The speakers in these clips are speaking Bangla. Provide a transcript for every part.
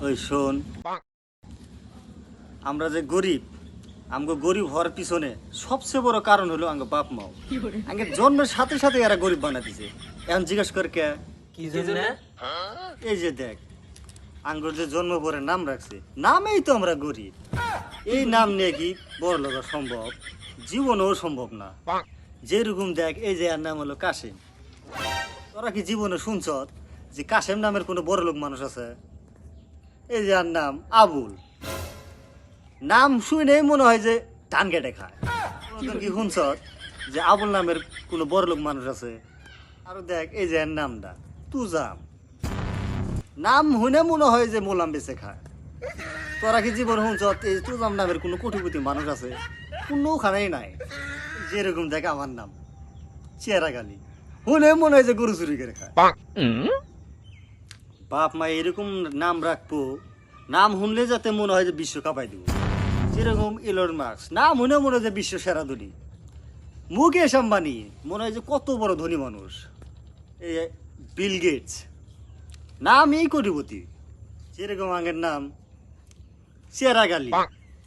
ওই শোন, আমরা যে গরিব, আমগো গরিব হওয়ার পিছনে সবচেয়ে বড় কারণ হলো আঙ্গ বাপ মাও। আঙ্গে জন্মের সাথে সাথে এরা গরিব বানা দিছে। এখন জিজ্ঞেস কর কে? কি জন্য? এই যে দেখ, আঙ্গুর যে জন্ম পরে নাম রাখছে, নামেই তো আমরা গরিব। এই নাম নিয়ে কি বড় লোক সম্ভব? জীবনেও সম্ভব না। যেরকম দেখ, এই যে এর নাম হলো কাশেম। তোরা কি জীবনে শুনছ যে কাশেম নামের কোনো বড় লোক মানুষ আছে? এই যে আর নাম আবুল, নাম শুনেই মনে হয় যে ধান কেটে খায়। তোরা কি শুনছ যে আবুল নামের কোনো বড় লোক মানুষ আছে? আর দেখ, এই যে এর নামটা তুজাম, নাম শুনে মনে হয় যে মোলাম বেচে খায়। তোরা কি জীবন শুনছ এই তুজাম নামের কোনো কোটিপতি মানুষ আছে? কোনোখানেই নাই। যেরকম দেখ আমার নাম চেহারা গালি, শুনে মনে হয় যে গরু চুরি করে খায়। বাপ মা এরকম নাম রাখবো, নাম শুনলে যাতে মনে হয় যে বিশ্ব কাঁপাই দিব। যেরকম ইলন মাস্ক, নাম শুনে মনে হয় যে বিশ্ব সেরা ধনী। মুকেশ আম্বানি মনে হয় যে কত বড় ধনী মানুষ। এই বিল গেটস, নামই কোটিপতি। যেরকম আগের নাম চেহারা গালি,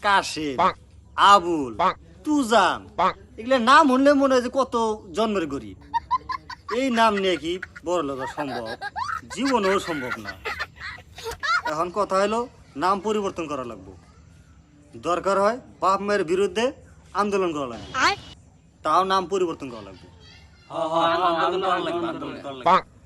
কাশেম, আবুল, তুজাম, এগুলো নাম শুনলে মনে হয় যে কত জন্মের গরিব। এই নাম নিয়ে কি বড় লোক সম্ভব? জীবনেও সম্ভব না। এখন কথা হলো নাম পরিবর্তন করা লাগবে। দরকার হয় বাপ মায়ের বিরুদ্ধে আন্দোলন করা লাগবে, তাও নাম পরিবর্তন করা লাগবে। আন্দোলন করা লাগবে, আন্দোলন করা লাগবে।